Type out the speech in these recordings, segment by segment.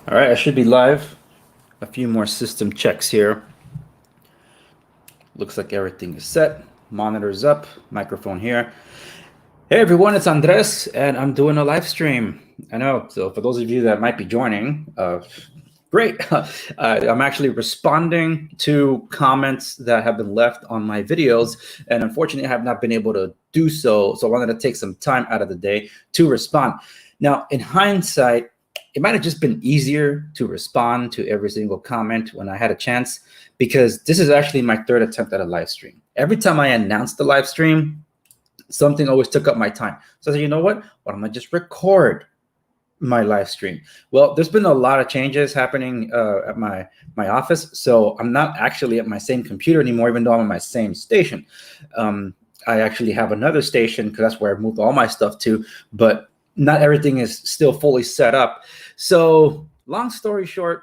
All right, I should be live. A few more system checks here. Looks like everything is set. Monitors up, microphone here. Hey everyone, it's Andres, and I'm doing a live stream. I know, so for those of you that might be joining, great. I'm actually responding to comments that have been left on my videos, and unfortunately, I have not been able to do so. So I wanted to take some time out of the day to respond. Now, in hindsight, it might have just been easier to respond to every single comment when I had a chance, because this is actually my third attempt at a live stream. Every time I announced the live stream, something always took up my time. So I said, you know what? Why don't I just record my live stream? Well, there's been a lot of changes happening at my office, so I'm not actually at my same computer anymore, even though I'm on my same station. I actually have another station because that's where I moved all my stuff to, but not everything is still fully set up. So long story short,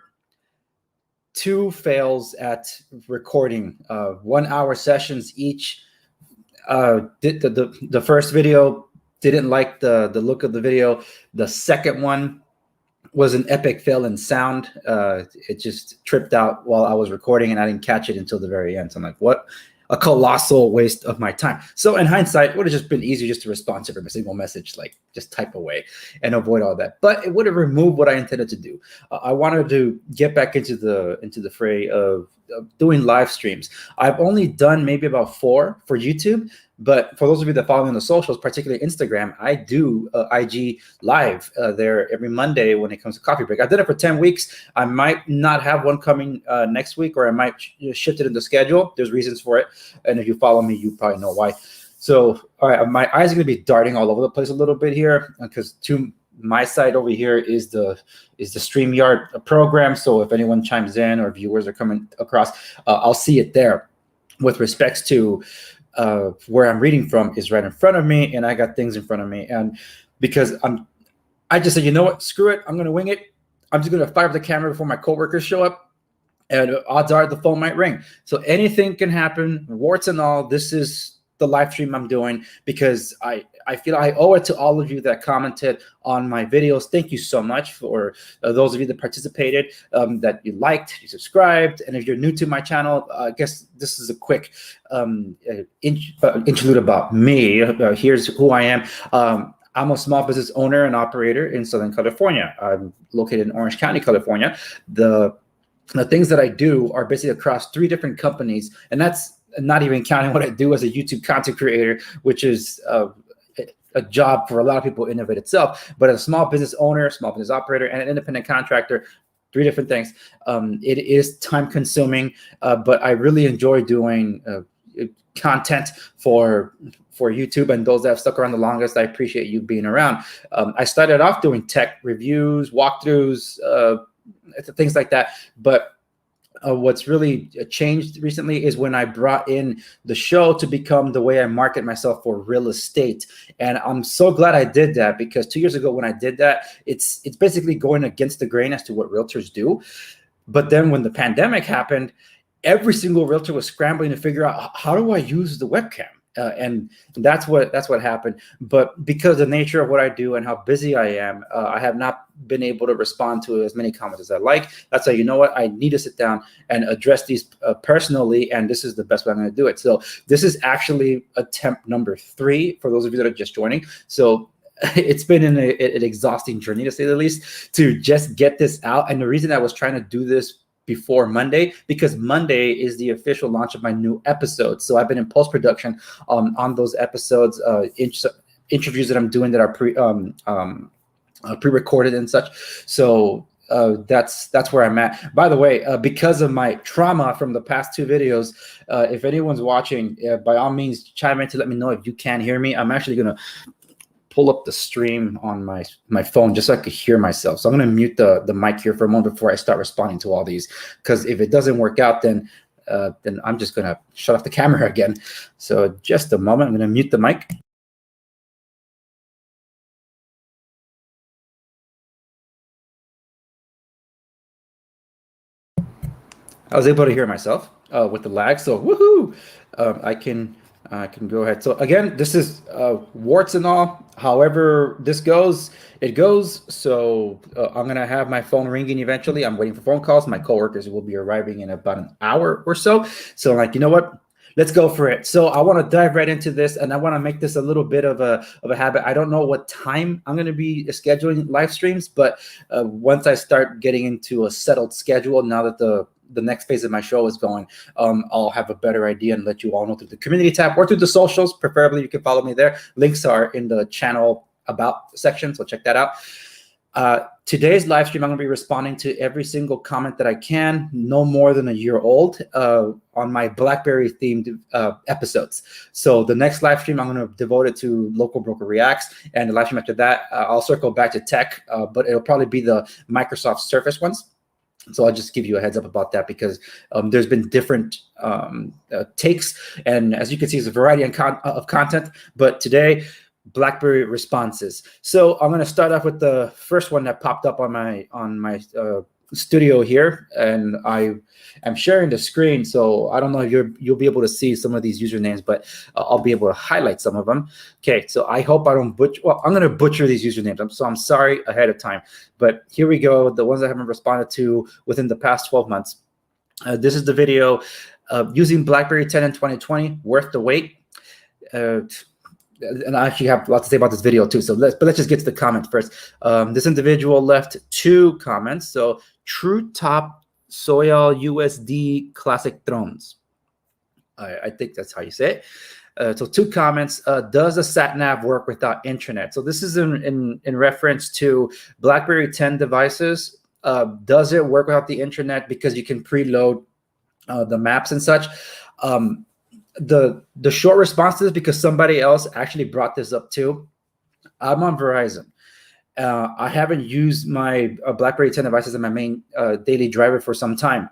2 fails at recording, 1 hour sessions each. The first video didn't like the look of the video. The second one was an epic fail in sound. It just tripped out while I was recording, and I didn't catch it until the very end. So I'm like, what? A colossal waste of my time. So in hindsight, it would have just been easier just to respond to every single message, like just type away and avoid all that. But it would have removed what I intended to do. I wanted to get back into the fray of doing live streams. I've only done maybe about 4 for YouTube, but for those of you that follow me on the socials, particularly Instagram, I do IG live there every Monday when it comes to coffee break. I did it for 10 weeks. I might not have one coming next week, or I might shift it in the schedule. There's reasons for it. And if you follow me, you probably know why. So, all right, my eyes are going to be darting all over the place a little bit here, because to my side over here is the StreamYard program. So if anyone chimes in or viewers are coming across, I'll see it there. With respects to where I'm reading from is right in front of me, and I got things in front of me. And because I just said, you know what, screw it, I'm going to wing it. I'm just going to fire up the camera before my coworkers show up, and odds are the phone might ring. So anything can happen, warts and all. This is the live stream I'm doing because I feel I owe it to all of you that commented on my videos. Thank you so much for those of you that participated, that you liked, you subscribed. And if you're new to my channel, I guess this is a quick interlude about me. Here's who I am. I'm a small business owner and operator in Southern California. I'm located in Orange County, California. The things that I do are basically across 3 different companies, and that's not even counting what I do as a YouTube content creator, which is a job for a lot of people in of it itself. But as a small business owner, small business operator, and an independent contractor, 3 different things. It is time consuming, but I really enjoy doing content for YouTube, and those that have stuck around the longest, I appreciate you being around. I started off doing tech reviews, walkthroughs, things like that, but what's really changed recently is when I brought in the show to become the way I market myself for real estate. And I'm so glad I did that, because 2 years ago when I did that, it's basically going against the grain as to what realtors do. But then when the pandemic happened, every single realtor was scrambling to figure out, how do I use the webcam? And that's what happened. But because of the nature of what I do and how busy I am, I have not been able to respond to as many comments as I like. That's why, you know what, I need to sit down and address these personally, and this is the best way I'm going to do it. So this is actually attempt number 3 for those of you that are just joining. So it's been an exhausting journey, to say the least, to just get this out. And the reason I was trying to do this before Monday, because Monday is the official launch of my new episodes. So I've been in post-production on those episodes, interviews that I'm doing that are pre-recorded and such. So that's where I'm at. By the way, because of my trauma from the past 2 videos, if anyone's watching, by all means, chime in to let me know if you can hear me. I'm actually going to pull up the stream on my phone just so I could hear myself. So I'm going to mute the mic here for a moment before I start responding to all these, because if it doesn't work out, then I'm just going to shut off the camera again. So just a moment, I'm going to mute the mic. I was able to hear myself with the lag, so woohoo! I can I can go ahead. So again, this is warts and all. However this goes, it goes. So I'm going to have my phone ringing eventually. I'm waiting for phone calls. My coworkers will be arriving in about an hour or so. So I'm like, you know what? Let's go for it. So I want to dive right into this, and I want to make this a little bit of a habit. I don't know what time I'm going to be scheduling live streams, but once I start getting into a settled schedule, now that the next phase of my show is going, I'll have a better idea and let you all know through the community tab or through the socials. Preferably, you can follow me there. Links are in the channel about section, so check that out. Today's live stream, I'm going to be responding to every single comment that I can, no more than a year old, on my Blackberry themed episodes. So the next live stream, I'm going to devote it to Local Broker Reacts, and the live stream after that, I'll circle back to tech, but it'll probably be the Microsoft Surface ones. So I'll just give you a heads up about that, because there's been different takes, and as you can see, it's a variety of content. But today, BlackBerry responses. So I'm going to start off with the first one that popped up on my studio here, and I am sharing the screen, so I don't know if you'll be able to see some of these usernames, but I'll be able to highlight some of them. Okay, so I hope I don't butcher. Well, I'm going to butcher these usernames, so I'm sorry ahead of time. But here we go, the ones I haven't responded to within the past 12 months. This is the video using BlackBerry 10 in 2020, worth the wait. And I actually have a lot to say about this video too. So let's just get to the comments first. This individual left 2 comments. So True Top Soil USD Classic Drones. I think that's how you say it. So 2 comments. Does the sat nav work without internet? So this is in reference to BlackBerry 10 devices. Does it work without the internet? Because you can preload the maps and such. The short response to this, because somebody else actually brought this up too. I'm on Verizon. I haven't used my BlackBerry 10 devices as my main daily driver for some time.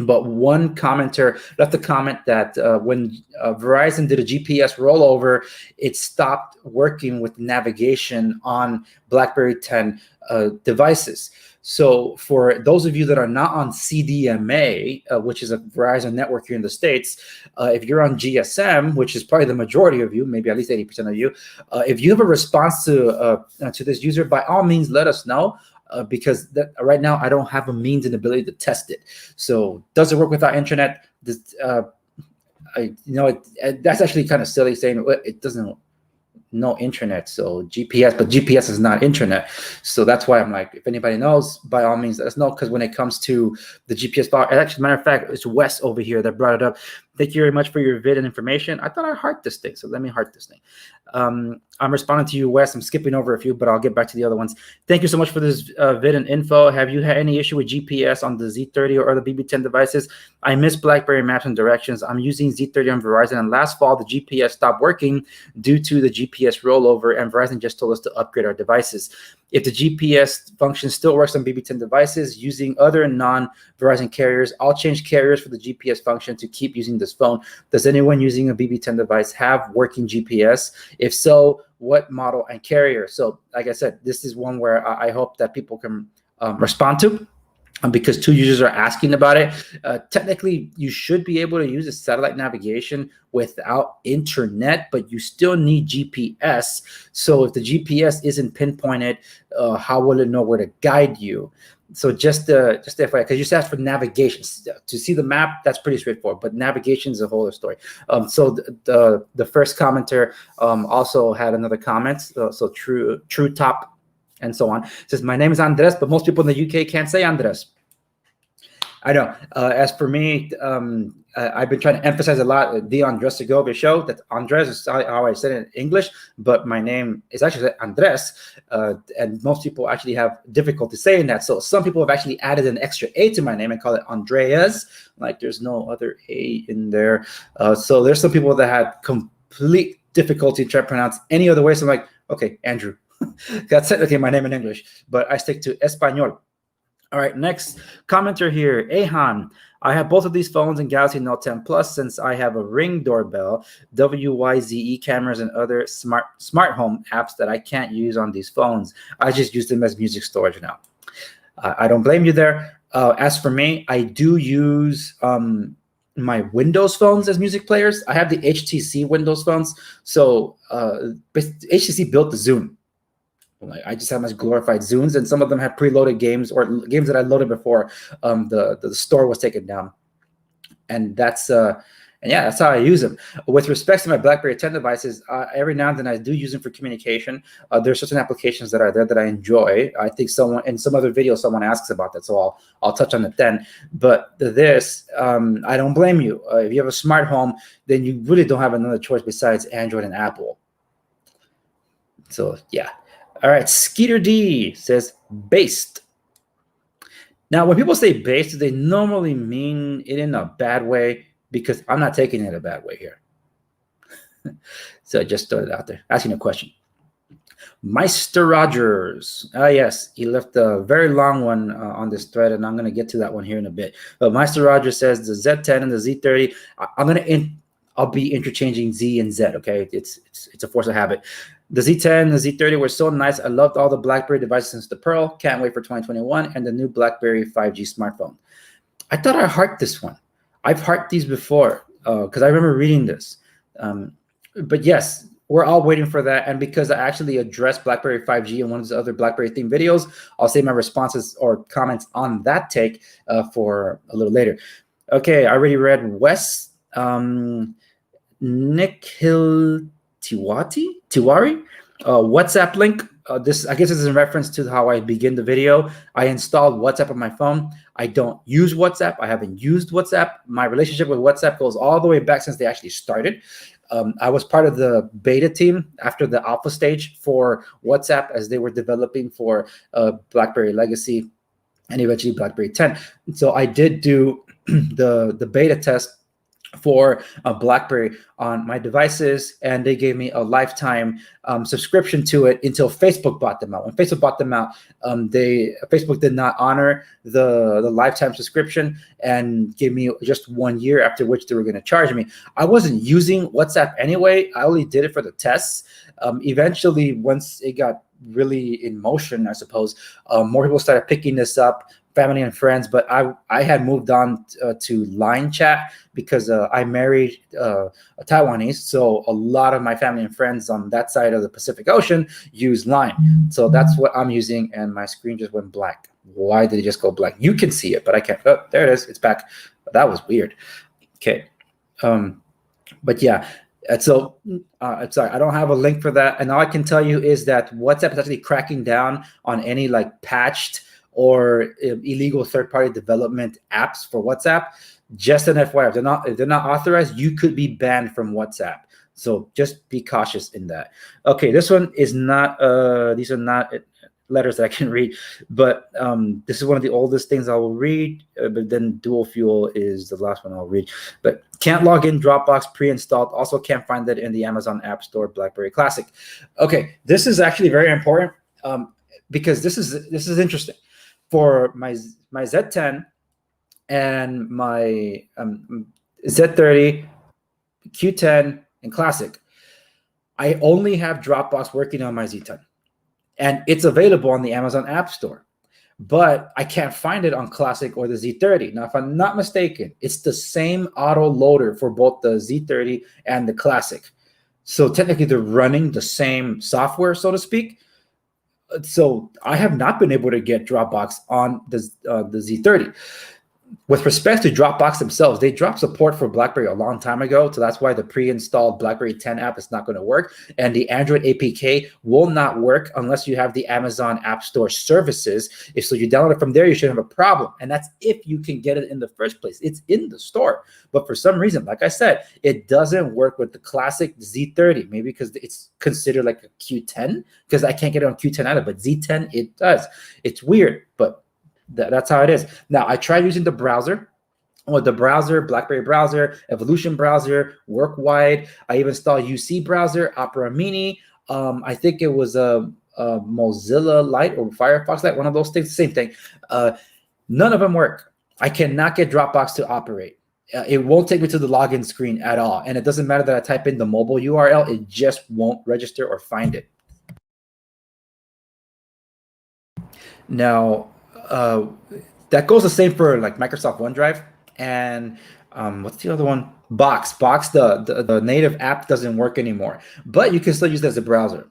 But one commenter left a comment that when Verizon did a GPS rollover, it stopped working with navigation on BlackBerry 10 devices. So for those of you that are not on CDMA, which is a Verizon network here in the States, if you're on GSM, which is probably the majority of you, maybe at least 80% of you, if you have a response to this user, by all means, let us know. Because right now I don't have a means and ability to test it. So does it work without internet? That's actually kind of silly saying it doesn't. No internet, so GPS, but GPS is not internet. So that's why I'm like, if anybody knows, by all means, let us know. Because when it comes to the GPS bar, actually, matter of fact, it's Wes over here that brought it up. Thank you very much for your vid and information. I thought I heart this thing, so let me heart this thing. I'm responding to you, Wes. I'm skipping over a few, but I'll get back to the other ones. Thank you so much for this vid and info. Have you had any issue with GPS on the Z30 or other BB10 devices? I miss BlackBerry maps and directions. I'm using Z30 on Verizon, and last fall the GPS stopped working due to the GPS rollover, and Verizon just told us to upgrade our devices. If the GPS function still works on BB10 devices using other non-Verizon carriers, I'll change carriers for the GPS function to keep using this phone. Does anyone using a BB10 device have working GPS? If so, what model and carrier? So like I said, this is one where I hope that people can respond to. Because 2 users are asking about it. Technically, you should be able to use a satellite navigation without internet, but you still need GPS. So if the GPS isn't pinpointed, how will it know where to guide you? So just FYI, because you just asked for navigation. To see the map, that's pretty straightforward, but navigation is a whole other story. So the first commenter also had another comment. So true top and so on. It says, my name is Andres, but most people in the UK can't say Andres. I know. As for me, I've been trying to emphasize a lot the Andres Segovia show. That Andres is how I said it in English, but my name is actually Andres, and most people actually have difficulty saying that. So some people have actually added an extra A to my name and call it Andreas, like there's no other A in there. So there's some people that had complete difficulty trying to pronounce any other way. So I'm like, okay, Andrew. That's technically my name in English, but I stick to Espanol. All right, next commenter here, Ahan. I have both of these phones and Galaxy Note 10 Plus since I have a Ring doorbell, WYZE cameras, and other smart home apps that I can't use on these phones. I just use them as music storage now. I don't blame you there. As for me, I do use my Windows phones as music players. I have the HTC Windows phones. So HTC built the Zune. I just have my glorified Zunes, and some of them have preloaded games or games that I loaded before the store was taken down. And that's that's how I use them. With respect to my BlackBerry 10 devices, every now and then I do use them for communication. There's certain applications that are there that I enjoy. I think someone in some other video someone asks about that, so I'll touch on it then. But this, I don't blame you. If you have a smart home, then you really don't have another choice besides Android and Apple. So yeah. All right, Skeeter D says based. Now, when people say based, they normally mean it in a bad way, because I'm not taking it a bad way here. So I just throw it out there, asking a question. Meister Rogers. Yes, he left a very long one on this thread, and I'm going to get to that one here in a bit. But Meister Rogers says the Z10 and the Z30. I'll be interchanging Z and Z. Okay, it's a force of habit. The Z10 and the Z30 were so nice. I loved all the BlackBerry devices since the Pearl. Can't wait for 2021 and the new BlackBerry 5G smartphone. I thought I hearted this one. I've hearted these before because I remember reading this. But yes, we're all waiting for that. And because I actually addressed BlackBerry 5G in one of the other BlackBerry themed videos, I'll save my responses or comments on that take for a little later. Okay, I already read Wes. Nick Hill Tiwari, WhatsApp link. This, I guess, is in reference to how I begin the video. I installed WhatsApp on my phone. I don't use WhatsApp. I haven't used WhatsApp. My relationship with WhatsApp goes all the way back since they actually started. I was part of the beta team after the alpha stage for WhatsApp as they were developing for BlackBerry Legacy and eventually BlackBerry 10. So I did do the beta test for a BlackBerry on my devices, and they gave me a lifetime subscription to it until Facebook bought them out. When Facebook bought them out, Facebook did not honor the lifetime subscription and gave me just 1 year, after which they were going to charge me. I wasn't using WhatsApp anyway. I only did it for the tests. Eventually, once it got really in motion, I suppose, more people started picking this up, family and friends, but I had moved on to Line Chat because I married a Taiwanese, so a lot of my family and friends on that side of the Pacific Ocean use Line. So that's what I'm using, and my screen just went black. Why did it just go black? You can see it, but I can't. Oh, there it is. It's back. That was weird. Okay. But yeah. So I'm sorry, I don't have a link for that. And all I can tell you is that WhatsApp is actually cracking down on any like patched or illegal third-party development apps for WhatsApp. Just an FYI, if they're not authorized, you could be banned from WhatsApp. So just be cautious in that. Okay, this one is not. These are not letters that I can read, but this is one of the oldest things I will read. But then dual fuel is the last one I'll read. But can't log in Dropbox pre-installed. Also can't find that in the Amazon App Store. BlackBerry Classic. Okay, this is actually very important because this is interesting. For my Z10 and my Z30, Q10, and Classic, I only have Dropbox working on my Z10. And it's available on the Amazon App Store. But I can't find it on Classic or the Z30. Now, if I'm not mistaken, it's the same auto loader for both the Z30 and the Classic. So technically, they're running the same software, so to speak. So I have not been able to get Dropbox on the Z30. With respect to Dropbox themselves, they dropped support for BlackBerry a long time ago, so that's why the pre-installed BlackBerry 10 app is not going to work, and the Android APK will not work unless you have the Amazon App Store services. If so, you download it from there, you should have a problem, and that's if you can get it in the first place. It's in the store, but for some reason, like I said, it doesn't work with the Classic Z30, maybe because it's considered like a Q10, because I can't get it on Q10 either, but Z10, it does. It's weird, but that's how it is. Now, I tried using the browser, BlackBerry browser, Evolution browser, WorkWide. I even installed UC browser, Opera Mini. I think it was a Mozilla Lite or Firefox Lite, one of those things, same thing. None of them work. I cannot get Dropbox to operate. It won't take me to the login screen at all. And it doesn't matter that I type in the mobile URL, it just won't register or find it. Now, that goes the same for like Microsoft OneDrive, and what's the other one? Box. The native app doesn't work anymore, but you can still use it as a browser.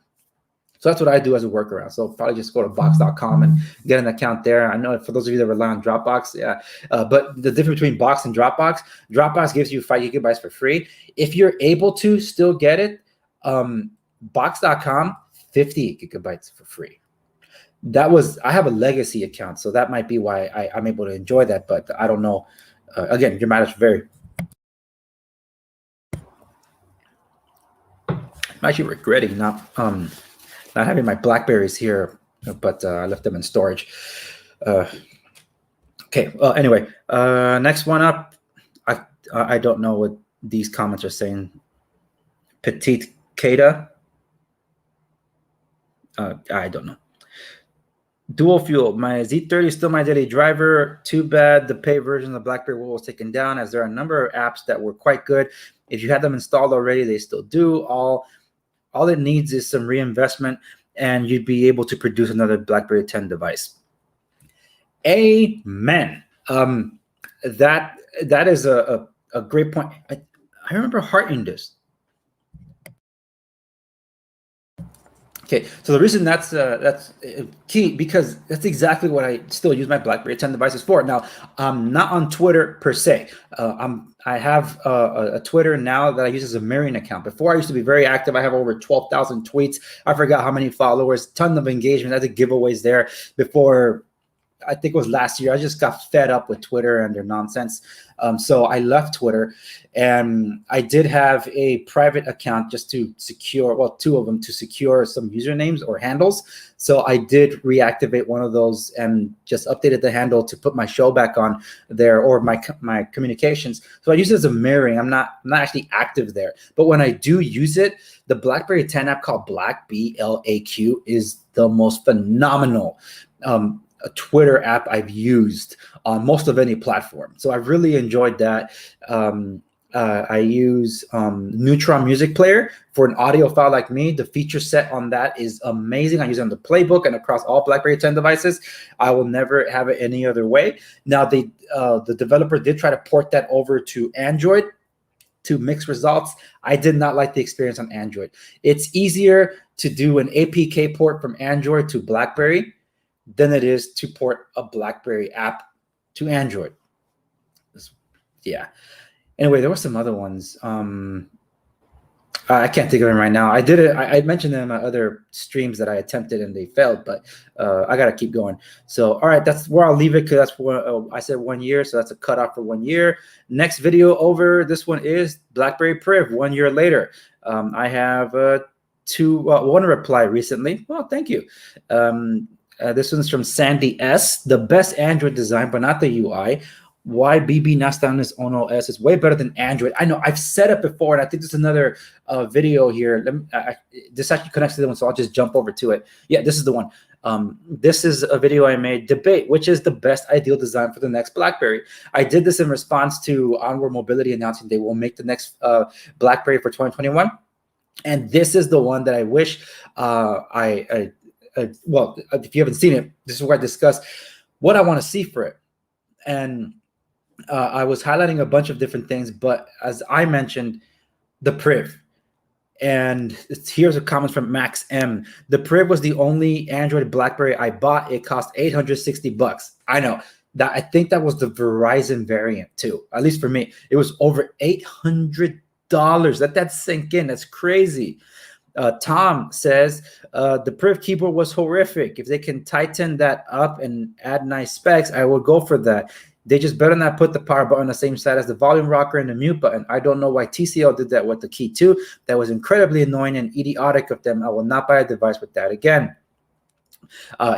So that's what I do as a workaround. So probably just go to box.com and get an account there. I know for those of you that rely on Dropbox, yeah. But the difference between Box and Dropbox gives you 5 gigabytes for free. If you're able to still get it, box.com, 50 gigabytes for free. I have a legacy account, so that might be why I'm able to enjoy that, but I don't know. Again, your mileage vary. I'm actually regretting not having my Blackberries here, but I left them in storage. Okay. Anyway, next one up. I don't know what these comments are saying. Petite Kata. I don't know. Dual fuel. My Z30 is still my daily driver. Too bad the paid version of Blackberry was taken down, as there are a number of apps that were quite good. If you had them installed already, they still do. All it needs is some reinvestment, and you'd be able to produce another BlackBerry 10 device. Amen. That is a great point. I remember hearting this. Okay, so the reason that's key, because that's exactly what I still use my BlackBerry 10 devices for. Now, I'm not on Twitter per se. I have a Twitter now that I use as a mirroring account. Before, I used to be very active. I have over 12,000 tweets. I forgot how many followers, ton of engagement. I did giveaways there before. I think it was last year. I just got fed up with Twitter and their nonsense. So I left Twitter, and I did have a private account just to secure, well, 2 of them to secure some usernames or handles. So I did reactivate one of those and just updated the handle to put my show back on there, or my communications. So I use it as a mirroring. I'm not actually active there. But when I do use it, the BlackBerry 10 app called Black, BLAQ, is the most phenomenal a Twitter app I've used on most of any platform. So I've really enjoyed that. I use Neutron music player for an audio file like me. The feature set on that is amazing. I use it on the playbook and across all BlackBerry 10 devices. I will never have it any other way. Now, the developer did try to port that over to Android to mix results. I did not like the experience on Android. It's easier to do an APK port from Android to BlackBerry than it is to port a BlackBerry app to Android. Yeah. Anyway, there were some other ones. I can't think of them right now. I did it. I mentioned them in my other streams that I attempted and they failed, but I got to keep going. So, all right, that's where I'll leave it, because that's what I said 1 year. So that's a cutoff for 1 year. Next video over. This one is BlackBerry Priv 1 year later. I have one reply recently. Well, thank you. This one's from Sandy S. The best Android design, but not the UI. Why BB not on his own OS is way better than Android. I know I've said it before, and I think there's another video here. This actually connects to the one, so I'll just jump over to it. Yeah, this is the one. This is a video I made. Debate which is the best ideal design for the next BlackBerry. I did this in response to Onward Mobility announcing they will make the next BlackBerry for 2021, and this is the one that I wish well, if you haven't seen it, this is where I discuss what I want to see for it. And I was highlighting a bunch of different things, but as I mentioned, the Priv. And here's a comment from Max M. The Priv was the only Android BlackBerry I bought. It cost $860. I know that. I think that was the Verizon variant too. At least for me, it was over $800. Let that sink in. That's crazy. Tom says the Priv keyboard was horrific. If they can tighten that up and add nice specs, I will go for that. They just better not put the power button on the same side as the volume rocker and the mute button. I don't know why TCL did that with the Key 2. That was incredibly annoying and idiotic of them. I will not buy a device with that again.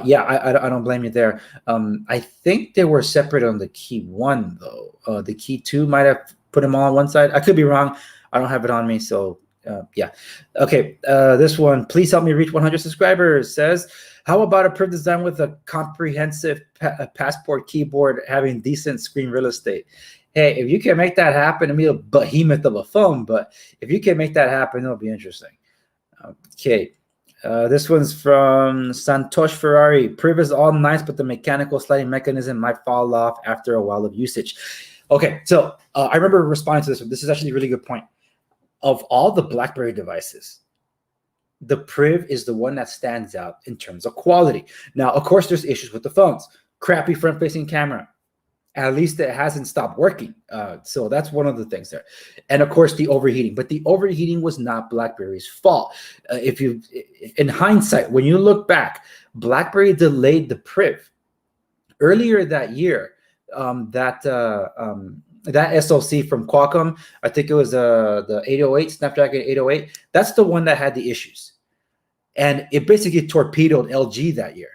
Yeah, I don't blame you there. I think they were separate on the Key 1, though. The Key 2 might have put them all on one side. I could be wrong. I don't have it on me, so... yeah. Okay. This one, please help me reach 100 subscribers, says, how about a Priv design with a comprehensive passport keyboard having decent screen real estate? Hey, if you can make that happen, it'll be a behemoth of a phone, but if you can make that happen, it'll be interesting. Okay. This one's from Santosh Ferrari. Priv is all nice, but the mechanical sliding mechanism might fall off after a while of usage. Okay, so I remember responding to this one. This is actually a really good point. Of all the BlackBerry devices, the Priv is the one that stands out in terms of quality. Now, of course, there's issues with the phones. Crappy front-facing camera. At least it hasn't stopped working. So that's one of the things there. And of course, the overheating. But the overheating was not BlackBerry's fault. In hindsight, when you look back, BlackBerry delayed the Priv earlier that year. That SoC from Qualcomm, I think it was the 808, Snapdragon 808. That's the one that had the issues. And it basically torpedoed LG that year.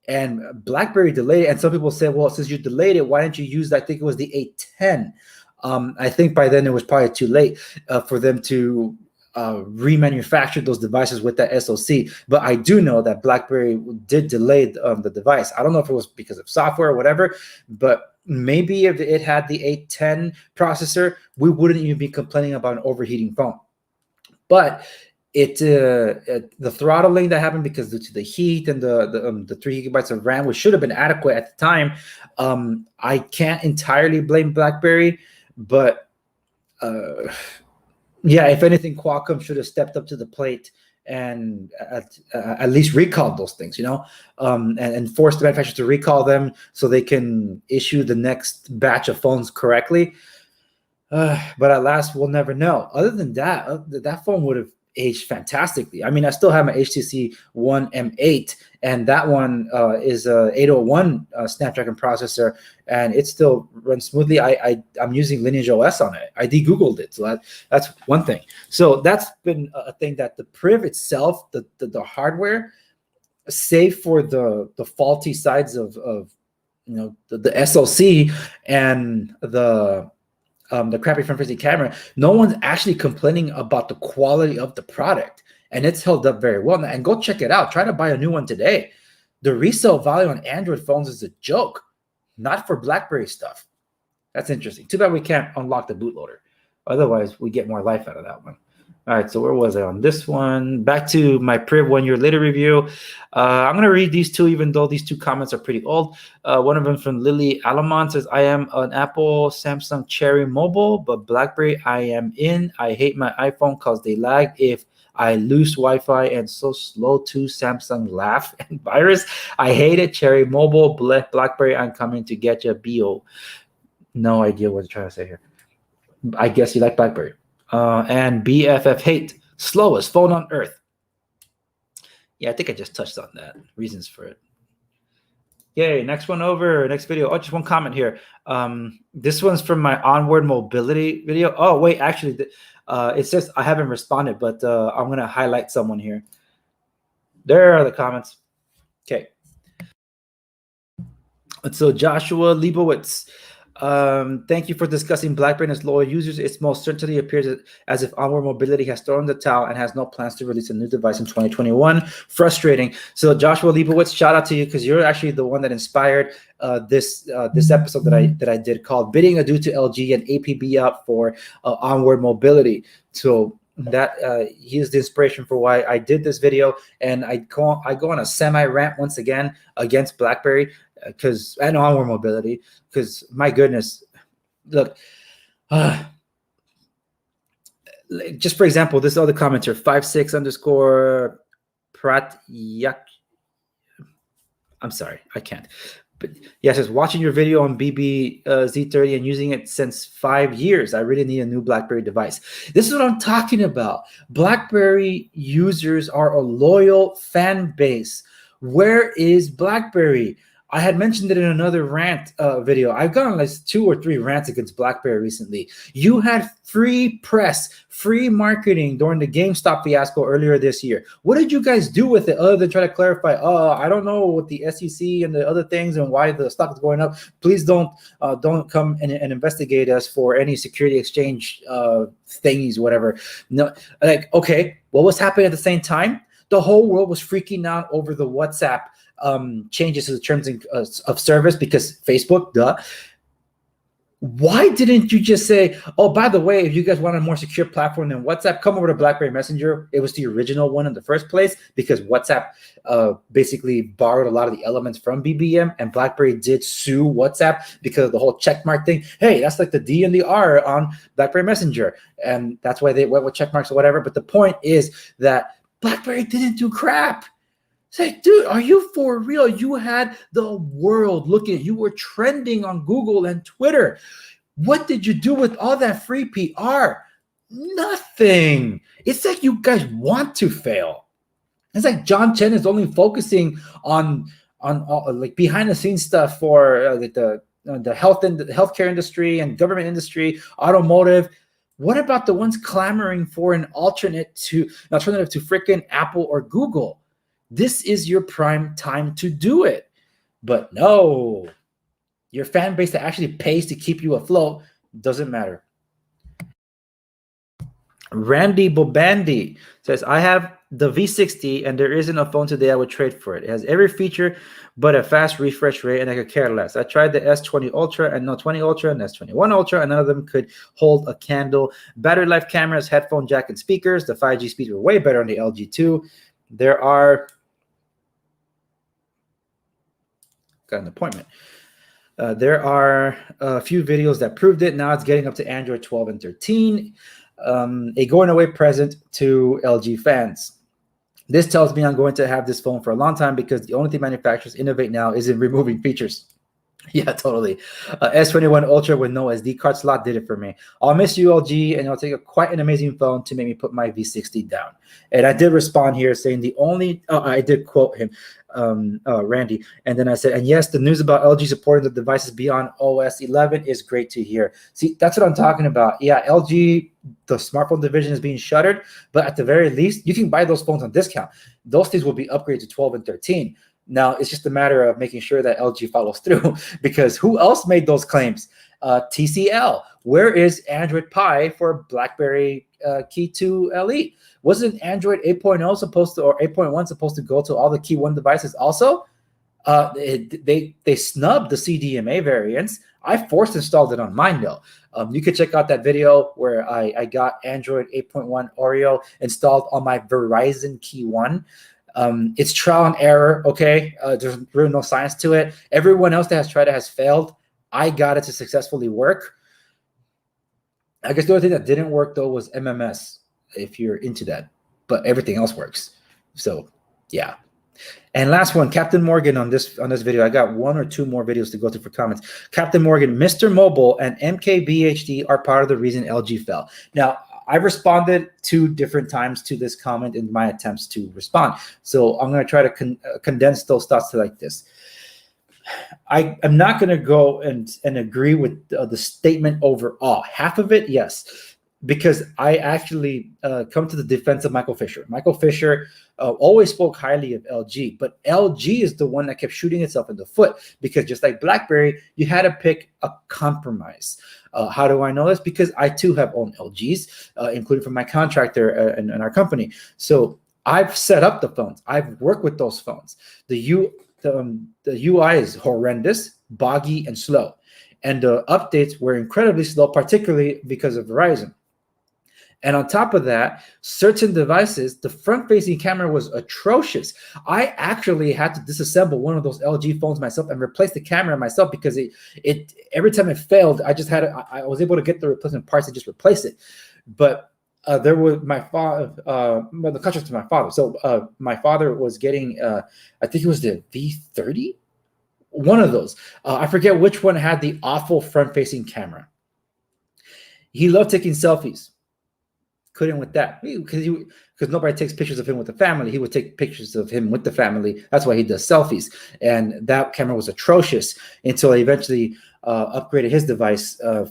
And BlackBerry delayed it. And some people said, well, since you delayed it, why didn't you use, I think it was the 810. I think by then it was probably too late for them to remanufacture those devices with that SoC. But I do know that BlackBerry did delay the device. I don't know if it was because of software or whatever, but maybe if it had the 810 processor, we wouldn't even be complaining about an overheating phone. But the throttling that happened because due to the heat and the 3 gigabytes of RAM, which should have been adequate at the time, I can't entirely blame BlackBerry, but yeah, if anything, Qualcomm should have stepped up to the plate and at least recalled those things, and forced the manufacturers to recall them so they can issue the next batch of phones correctly. But at last, we'll never know. Other than that, that phone would have aged fantastically. I mean, I still have my HTC One M8, and that one is a 801 Snapdragon processor, and it still runs smoothly. I'm using Lineage OS on it. I de-Googled it, so that's one thing. So that's been a thing that the Priv itself, the hardware, save for the faulty sides of the SoC and the crappy front-facing camera, no one's actually complaining about the quality of the product, and it's held up very well. And go check it out. Try to buy a new one today. The resale value on Android phones is a joke, not for BlackBerry stuff. That's interesting. Too bad we can't unlock the bootloader. Otherwise, we get more life out of that one. All right, so where was I on this one? Back to my Priv 1 year later review. I'm going to read these two, even though these two comments are pretty old. One of them from Lily Alamon says, I am an Apple, Samsung, Cherry Mobile, but BlackBerry I am in. I hate my iPhone because they lag if I lose Wi-Fi and so slow to Samsung laugh and virus. I hate it. Cherry Mobile, BlackBerry, I'm coming to get you, BO. No idea what they're trying to say here. I guess you like BlackBerry. And BFF hate, slowest phone on earth. Yeah, I think I just touched on that. Reasons for it. Yay, next one over, next video. Oh, just one comment here. This one's from my onward mobility video. Oh, wait, actually, it says I haven't responded, but I'm going to highlight someone here. There are the comments. Okay. So Joshua Leibowitz. Thank you for discussing BlackBerry and its loyal users. It most certainly appears as if Onward Mobility has thrown the towel and has no plans to release a new device in 2021. Frustrating. So Joshua Leibowitz, shout out to you because you're actually the one that inspired this episode that I did called "Bidding Adieu to LG and APB Up for Onward Mobility." So that he is the inspiration for why I did this video, and I go on a semi rant once again against BlackBerry and Onward Mobility because my goodness, look, just for example, this other commenter 56_ Pratyak. I'm sorry, I can't. But yeah, it says watching your video on BB Z30 and using it since 5 years. I really need a new BlackBerry device. This is what I'm talking about. BlackBerry users are a loyal fan base. Where is BlackBerry? I had mentioned it in another rant video. I've gone like 2 or 3 rants against BlackBerry recently. You had free press, free marketing during the GameStop fiasco earlier this year. What did you guys do with it other than try to clarify, I don't know what the SEC and the other things and why the stock is going up. Please don't come and investigate us for any security exchange thingies, whatever. No, like, okay, what was happening at the same time? The whole world was freaking out over the WhatsApp changes to the terms of service because Facebook, Why didn't you just say, oh, by the way, if you guys want a more secure platform than WhatsApp, come over to BlackBerry Messenger. It was the original one in the first place because WhatsApp basically borrowed a lot of the elements from BBM, and BlackBerry did sue WhatsApp because of the whole checkmark thing. Hey, that's like the D and the R on BlackBerry Messenger. And that's why they went with checkmarks or whatever. But the point is that BlackBerry didn't do crap. Say, dude, are you for real? You had the world looking at you. Were trending on Google and Twitter. What did you do with all that free PR? Nothing. It's like you guys want to fail. It's like John Chen is only focusing on all, like behind the scenes stuff for the health and the healthcare industry and government industry, automotive. What about the ones clamoring for an alternative to freaking Apple or Google? This is your prime time to do it. But no, your fan base that actually pays to keep you afloat doesn't matter. Randy Bobandi says, I have the V60 and there isn't a phone today I would trade for it. It has every feature but a fast refresh rate and I could care less. I tried the S20 Ultra and Note20 Ultra and S21 Ultra and none of them could hold a candle. Battery life, cameras, headphone jack, and speakers. The 5G speeds were way better on the LG2. There are... Got an appointment. There are a few videos that proved it. Now it's getting up to Android 12 and 13. A going away present to LG fans. This tells me I'm going to have this phone for a long time because the only thing manufacturers innovate now is in removing features. Yeah, totally. S21 Ultra with no SD card slot did it for me. I'll miss you, LG, and it'll take quite an amazing phone to make me put my V60 down. And I did respond here saying I did quote him, Randy, and then I said, and yes, the news about LG supporting the devices beyond OS 11 is great to hear. See, that's what I'm talking about. Yeah, LG, the smartphone division is being shuttered, but at the very least, you can buy those phones on discount. Those things will be upgraded to 12 and 13. Now, it's just a matter of making sure that LG follows through because who else made those claims? TCL. Where is Android Pie for BlackBerry Key 2 LE? Wasn't Android 8.0 supposed to, or 8.1 supposed to go to all the Key 1 devices also? They snubbed the CDMA variants. I forced installed it on mine though. You could check out that video where I got Android 8.1 Oreo installed on my Verizon Key 1. It's trial and error, okay? There's really no science to it. Everyone else that has tried it has failed. I got it to successfully work. I guess the only thing that didn't work, though, was MMS, if you're into that. But everything else works. So, yeah. And last one, Captain Morgan on this video. I got one or two more videos to go through for comments. Captain Morgan, Mr. Mobile and MKBHD are part of the reason LG fell. Now, I've responded 2 different times to this comment in my attempts to respond. So I'm going to try to condense those thoughts to like this. I'm not going to go and agree with the statement overall. Half of it, yes, because I actually come to the defense of Michael Fisher. Michael Fisher always spoke highly of LG, but LG is the one that kept shooting itself in the foot because just like BlackBerry, you had to pick a compromise. How do I know this? Because I too have owned LGs, including from my contractor and our company. So I've set up the phones. I've worked with those phones. The UI is horrendous, boggy, and slow. And the updates were incredibly slow, particularly because of Verizon. And on top of that, certain devices, the front-facing camera was atrocious. I actually had to disassemble one of those LG phones myself and replace the camera myself because it every time it failed, I was able to get the replacement parts and just replace it. But there was the contrast to my father. So my father was getting, I think it was the V30, one of those. I forget which one had the awful front-facing camera. He loved taking selfies. Couldn't with that because nobody takes pictures of him with the family. He would take pictures of him with the family. That's why he does selfies. And that camera was atrocious until he eventually upgraded his device to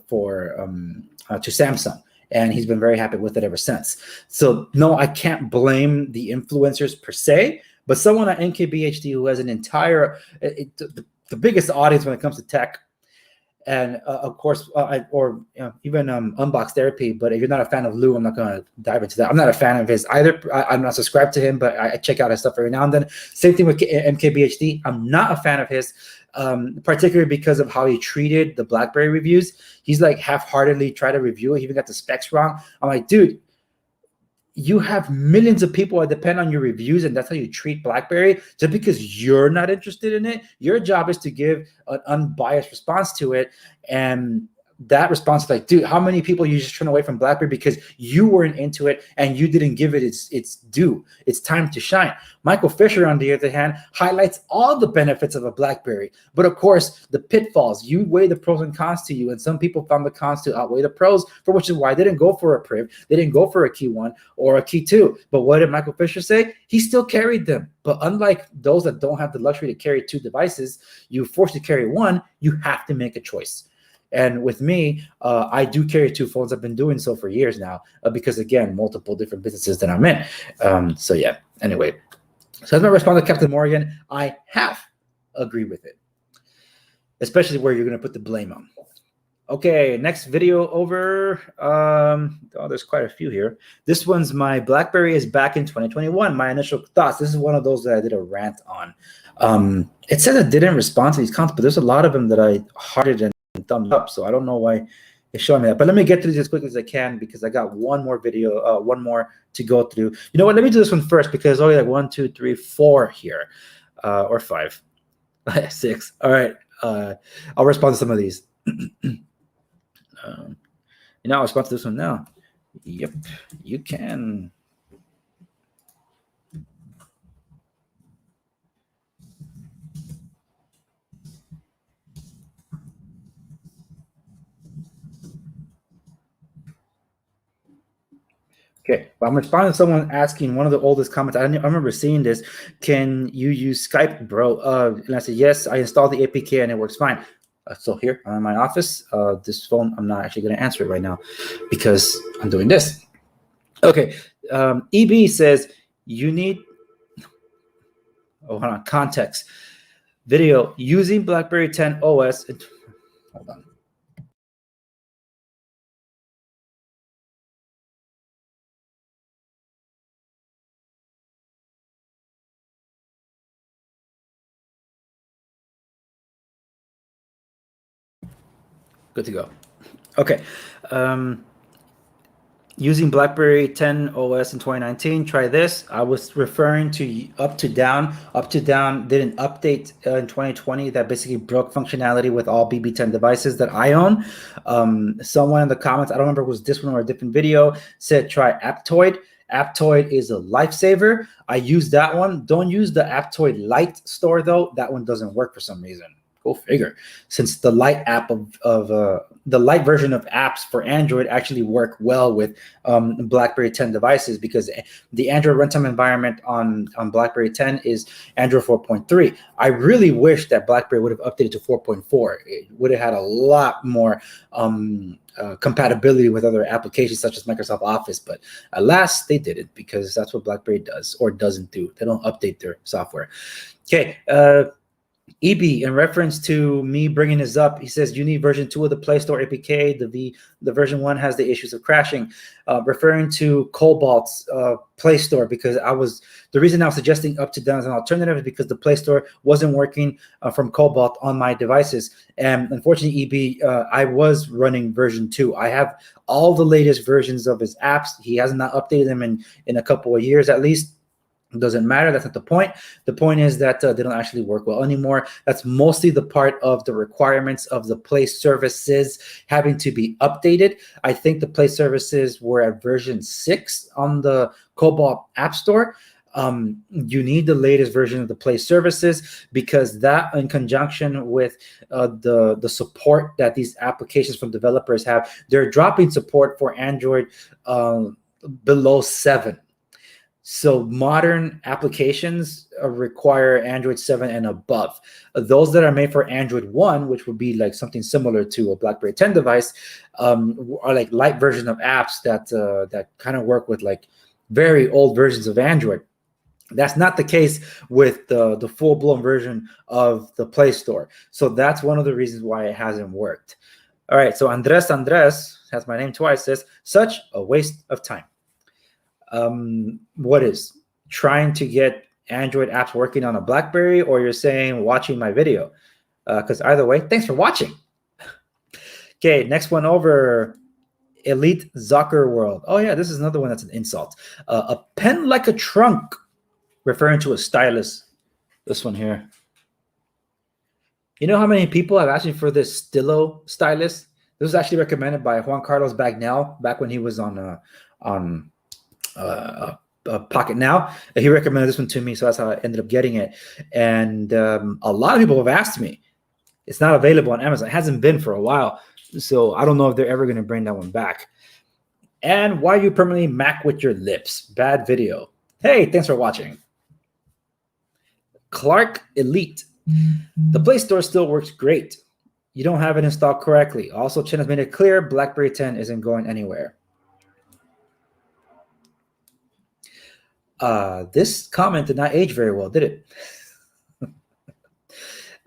Samsung. And he's been very happy with it ever since. So no, I can't blame the influencers per se, but someone at NKBHD who has an entire, the biggest audience when it comes to tech, and of course, even Unbox Therapy. But if you're not a fan of Lou, I'm not going to dive into that. I'm not a fan of his either. I'm not subscribed to him, but I check out his stuff every now and then. Same thing with MKBHD. I'm not a fan of his, particularly because of how he treated the Blackberry reviews. He's like half-heartedly tried to review it. He even got the specs wrong. I'm like, dude, you have millions of people that depend on your reviews, and that's how you treat Blackberry. Just because you're not interested in it, your job is to give an unbiased response to it. And that response is like, dude, how many people you just turn away from Blackberry because you weren't into it and you didn't give it its due. It's time to shine. Michael Fisher, on the other hand, highlights all the benefits of a Blackberry, but of course the pitfalls. You weigh the pros and cons to you, and some people found the cons to outweigh the pros, for which is why they didn't go for a Priv, they didn't go for a Key 1 or a Key 2. But what did Michael Fisher say? He still carried them. But unlike those that don't have the luxury to carry 2 devices, you're forced to carry one. You have to make a choice. And with me, I do carry 2 phones. I've been doing so for years now because, again, multiple different businesses that I'm in. So, yeah, anyway. So as my response to Captain Morgan, I half agree with it, especially where you're going to put the blame on. Okay, next video over. Oh, there's quite a few here. This one's my Blackberry is back in 2021. My initial thoughts. This is one of those that I did a rant on. It says I didn't respond to these comments, but there's a lot of them that I hearted and thumbs up, so I don't know why it's showing me that. But let me get through this as quickly as I can because I got one more video, one more to go through. You know what? Let me do this one first because there's only like 1, 2, 3, 4 here, or 5, 6. All right, I'll respond to some of these. I'll respond to this one now. Yep, you can. Okay, well, I'm responding to someone asking one of the oldest comments. I remember seeing this. Can you use Skype, bro? And I said, yes, I installed the APK and it works fine. So here, I'm in my office. This phone, I'm not actually going to answer it right now because I'm doing this. Okay, EB says you need, hold on, context. Video, using BlackBerry 10 OS. Hold on. Good to go. Okay. Using BlackBerry 10 OS in 2019, try this. I was referring to up to down. Up to down did an update in 2020 that basically broke functionality with all BB10 devices that I own. Someone in the comments, I don't remember if it was this one or a different video, said try Aptoid. Aptoid is a lifesaver. I use that one. Don't use the Aptoid Lite store though. That one doesn't work for some reason. Go figure. Since the Lite app the Lite version of apps for Android actually work well with BlackBerry 10 devices because the Android runtime environment on BlackBerry 10 is Android 4.3. I really wish that BlackBerry would have updated to 4.4. It would have had a lot more compatibility with other applications such as Microsoft Office, but alas, they didn't because that's what BlackBerry does or doesn't do. They don't update their software. Okay. EB, in reference to me bringing this up, he says you need version 2 of the Play Store APK. The version 1 has the issues of crashing. Referring to Cobalt's Play Store, because the reason I was suggesting up to down as an alternative is because the Play Store wasn't working from Cobalt on my devices. And unfortunately, EB, I was running version 2. I have all the latest versions of his apps. He has not updated them in a couple of years at least. It doesn't matter. That's not the point. The point is that they don't actually work well anymore. That's mostly the part of the requirements of the Play services having to be updated. I think the Play services were at version 6 on the Cobalt App Store. You need the latest version of the Play services because that, in conjunction with the support that these applications from developers have, they're dropping support for Android below 7. So modern applications require Android 7 and above. Those that are made for Android 1, which would be like something similar to a BlackBerry 10 device, are like light version of apps that kind of work with like very old versions of Android. That's not the case with the full-blown version of the Play Store. So that's one of the reasons why it hasn't worked. All right, so Andres has my name twice, says, such a waste of time. What is trying to get Android apps working on a BlackBerry, or you're saying watching my video? because either way, thanks for watching. Okay, next one over. Elite Zucker World. Oh yeah, this is another one that's an insult. A pen like a trunk, referring to a stylus. This one here. You know how many people have asked me for this Stilo stylus? This was actually recommended by Juan Carlos Bagnell back when he was on Pocket Now. He recommended this one to me, so that's how I ended up getting it. And a lot of people have asked me. It's not available on Amazon. It hasn't been for a while, so I don't know if they're ever going to bring that one back. And why you permanently mac with your lips? Bad video. Hey, thanks for watching. Clark Elite. The Play Store still works great. You don't have it installed correctly. Also, Chen has made it clear BlackBerry 10 isn't going anywhere. This comment did not age very well, did it?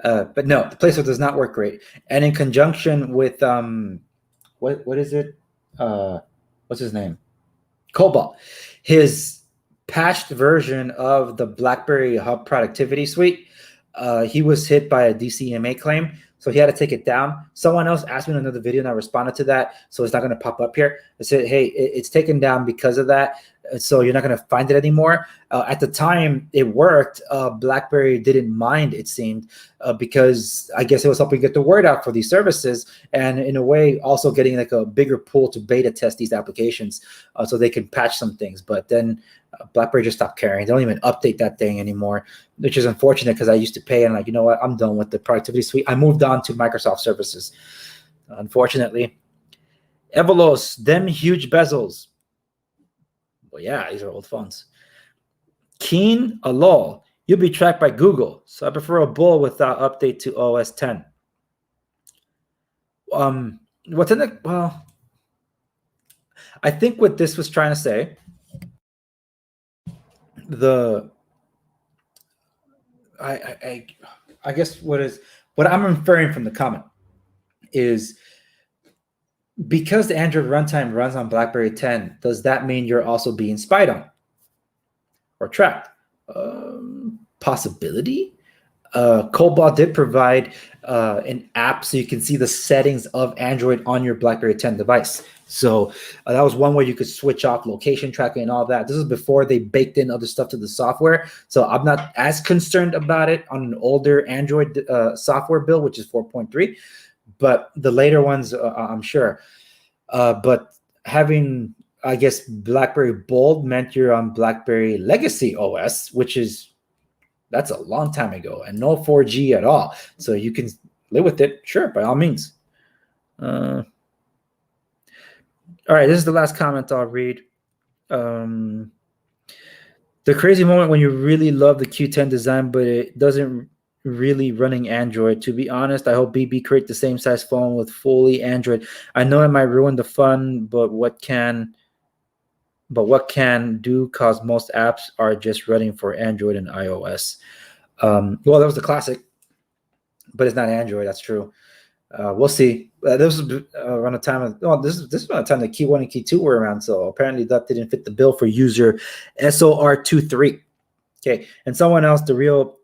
But no, the Play Store does not work great. And in conjunction with what is it? What's his name? Cobalt. His patched version of the BlackBerry Hub Productivity Suite, he was hit by a DCMA claim, so he had to take it down. Someone else asked me in another video, and I responded to that, so it's not going to pop up here. I said, hey, it's taken down because of that, so you're not going to find it anymore. At the time, it worked. BlackBerry didn't mind, it seemed, because I guess it was helping get the word out for these services, and in a way, also getting like a bigger pool to beta test these applications so they can patch some things. But then BlackBerry just stopped caring. They don't even update that thing anymore, which is unfortunate because I used to pay and like, you know what, I'm done with the productivity suite. I moved on to Microsoft services, unfortunately. Evolos, them huge bezels. Well, yeah, these are old phones. Keen, a lol. You'll be tracked by Google, so I prefer a bull without update to OS 10. What's in the, well, I think what this was trying to say, I guess what I'm inferring from the comment is, because the Android runtime runs on BlackBerry 10, does that mean you're also being spied on or tracked? Possibility. Cobalt did provide an app so you can see the settings of Android on your BlackBerry 10 device. So that was one way you could switch off location tracking and all that. This is before they baked in other stuff to the software. So I'm not as concerned about it on an older Android software build, which is 4.3. But the later ones, I'm sure. But having, I guess, BlackBerry Bold meant you're on BlackBerry Legacy OS, which is, that's a long time ago, and no 4G at all. So you can live with it, sure, by all means. All right, this is the last comment I'll read. The crazy moment when you really love the Q10 design, but it doesn't really running Android. To be honest, I hope BB create the same size phone with fully Android. I know it might ruin the fun, but what can do, cause most apps are just running for Android and iOS. Well, that was the classic, but it's not Android. That's true. We'll see. This was around the time of, this is around the time that Key 1 and Key 2 were around. So apparently that didn't fit the bill for user SOR23. Okay, and someone else, the real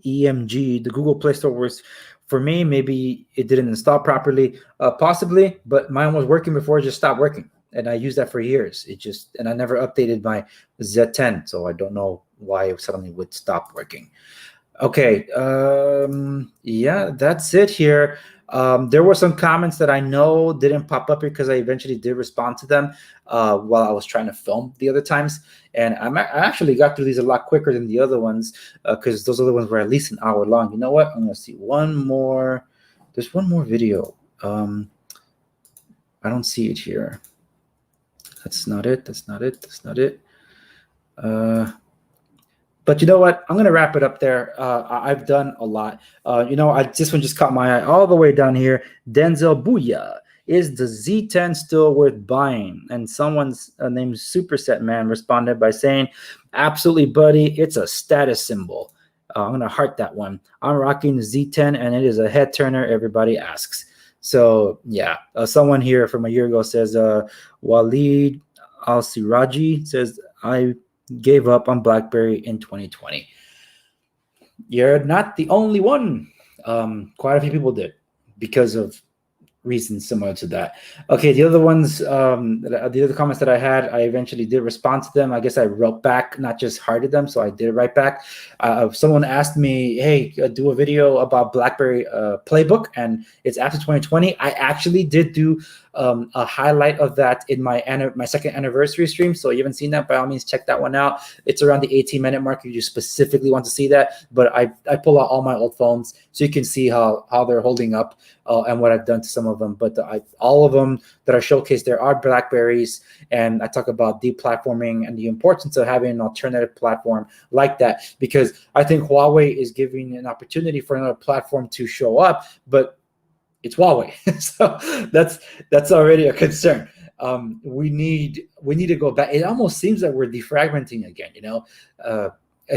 EMG, the Google Play Store was, for me, maybe it didn't install properly, possibly, but mine was working before it just stopped working, and I used that for years. And I never updated my Z10, so I don't know why it suddenly would stop working. Okay, yeah, that's it here. There were some comments that I know didn't pop up here because I eventually did respond to them while I was trying to film the other times. And I actually got through these a lot quicker than the other ones because those other ones were at least an hour long. You know what? I'm going to see one more. There's one more video. I don't see it here. That's not it. That's not it. That's not it. But you know what? I'm going to wrap it up there. I've done a lot. This one just caught my eye all the way down here. Denzel Booyah. Is the Z10 still worth buying? And someone's named Superset Man responded by saying, absolutely, buddy. It's a status symbol. I'm going to heart that one. I'm rocking the Z10, and it is a head turner, everybody asks. So, yeah. Someone here from a year ago says, Waleed Al-Siraji says, I gave up on BlackBerry in 2020. You're not the only one. Quite a few people did because of reasons similar to that. Okay, the other ones, the other comments that I had, I eventually did respond to them. I guess I wrote back, not just hearted them, so I did write back. Someone asked me, hey, do a video about Blackberry playbook, and it's after 2020. I actually did do a highlight of that in my second anniversary stream. So you haven't seen that, by all means, check that one out. It's around the 18-minute mark if you specifically want to see that. But I pull out all my old phones so you can see how they're holding up and what I've done to some of them. But all of them that are showcased there are Blackberries, and I talk about deplatforming and the importance of having an alternative platform like that, because I think Huawei is giving an opportunity for another platform to show up, but it's Huawei. So that's already a concern. We need to go back. It almost seems that we're defragmenting again,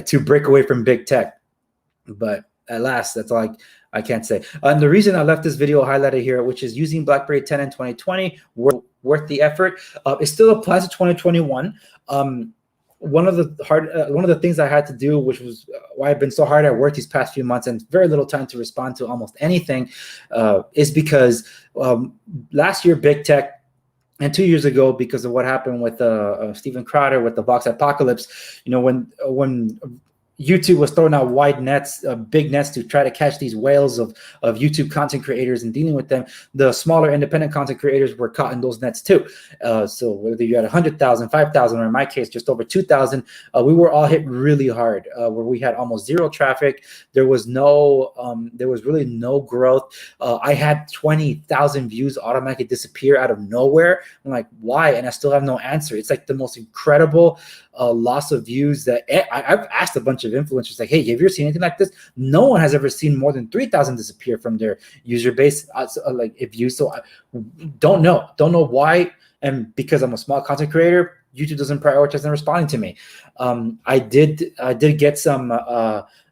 to break away from big tech. But at last, that's all I can't say. And the reason I left this video highlighted here, which is using BlackBerry 10 in 2020, worth the effort. It still applies to 2021. One of the things I had to do, which was why I've been so hard at work these past few months and very little time to respond to almost anything, is because last year, big tech, and 2 years ago, because of what happened with Steven Crowder with the Vox Apocalypse, when YouTube was throwing out wide nets, big nets to try to catch these whales of YouTube content creators and dealing with them. The smaller independent content creators were caught in those nets too. So whether you had 100,000, 5,000, or in my case, just over 2,000, we were all hit really hard, where we had almost zero traffic. There was really no growth. I had 20,000 views automatically disappear out of nowhere. I'm like, why? And I still have no answer. It's like the most incredible loss of views that I've asked a bunch of influencers, like, hey, have you ever seen anything like this? No one has ever seen more than 3,000 disappear from their user base, views. So I don't know why. And because I'm a small content creator, YouTube doesn't prioritize them responding to me. I did get some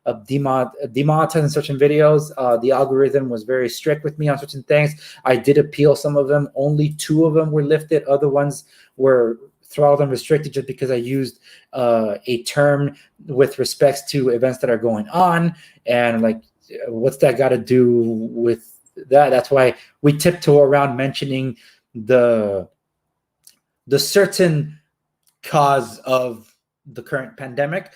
demonetizing certain videos. The algorithm was very strict with me on certain things. I did appeal some of them. Only 2 of them were lifted. Other ones were throttled and restricted just because I used a term with respects to events that are going on. And like, what's that got to do with that? That's why we tiptoe around mentioning the certain cause of the current pandemic.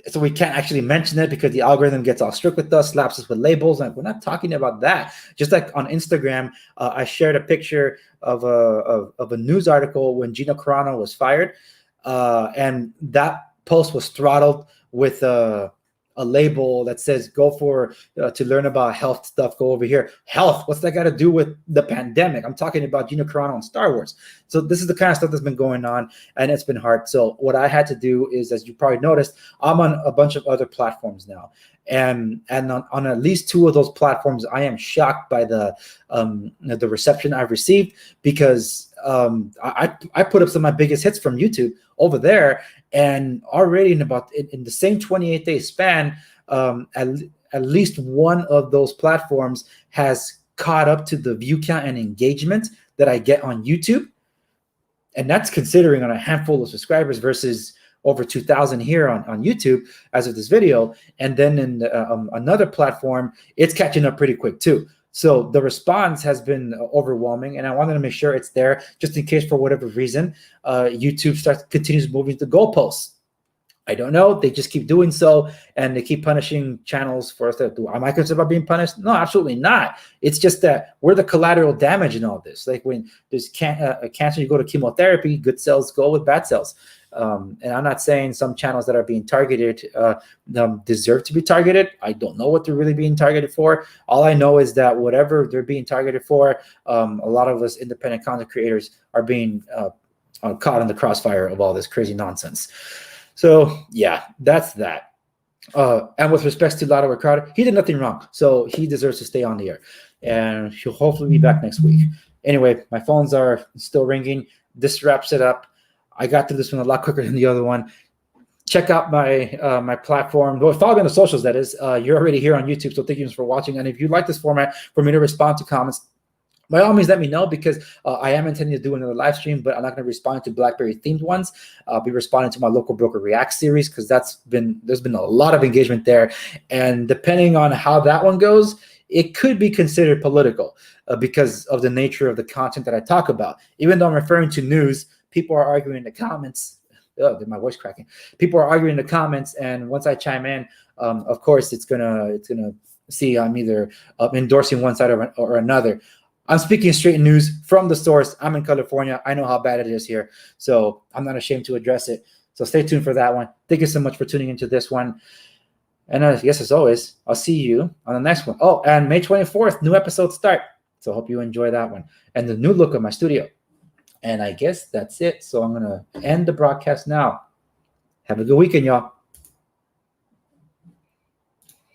So we can't actually mention it because the algorithm gets all strict with us, slaps us with labels, and we're not talking about that. Just like on Instagram, I shared a picture of a news article when Gina Carano was fired, and that post was throttled with a label that says, go for to learn about health stuff, go over here. Health, what's that got to do with the pandemic? I'm talking about Gina Carano and Star Wars. So this is the kind of stuff that's been going on, and it's been hard. So what I had to do is, as you probably noticed, I'm on a bunch of other platforms now. And on at least 2 of those platforms, I am shocked by the reception I've received, because I put up some of my biggest hits from YouTube over there, and already in the same 28-day span, at least one of those platforms has caught up to the view count and engagement that I get on YouTube, and that's considering on a handful of subscribers versus over 2,000 here on YouTube as of this video. And then in another platform, it's catching up pretty quick too. So the response has been overwhelming, and I wanted to make sure it's there just in case, for whatever reason, YouTube continues moving the goalposts. I don't know. They just keep doing so, and they keep punishing channels for us to do. Am I concerned about being punished? No, absolutely not. It's just that we're the collateral damage in all this. Like when there's cancer, you go to chemotherapy, good cells go with bad cells. And I'm not saying some channels that are being targeted deserve to be targeted. I don't know what they're really being targeted for. All I know is that whatever they're being targeted for, a lot of us independent content creators are being caught in the crossfire of all this crazy nonsense. So yeah, that's that. And with respects to Lotto Ricardo, he did nothing wrong, so he deserves to stay on the air, and he'll hopefully be back next week. Anyway, my phones are still ringing. This wraps it up. I got through this one a lot quicker than the other one. Check out my my platform. Well, follow me on the socials, that is. You're already here on YouTube, so thank you for watching. And if you like this format for me to respond to comments by all means, let me know, because I am intending to do another live stream, but I'm not going to respond to Blackberry themed ones. I'll be responding to my local broker React series, because there's been a lot of engagement there, and depending on how that one goes, it could be considered political because of the nature of the content that I talk about. Even though I'm referring to news, people are arguing in the comments. Oh, my voice cracking. People are arguing in the comments, and once I chime in, of course, it's gonna see I'm either endorsing one side or another. I'm speaking straight news from the source. I'm in California. I know how bad it is here, so I'm not ashamed to address it. So stay tuned for that one. Thank you so much for tuning into this one. And I guess, as always, I'll see you on the next one. Oh, and May 24th, new episodes start. So I hope you enjoy that one. And the new look of my studio. And I guess that's it. So I'm going to end the broadcast now. Have a good weekend, y'all.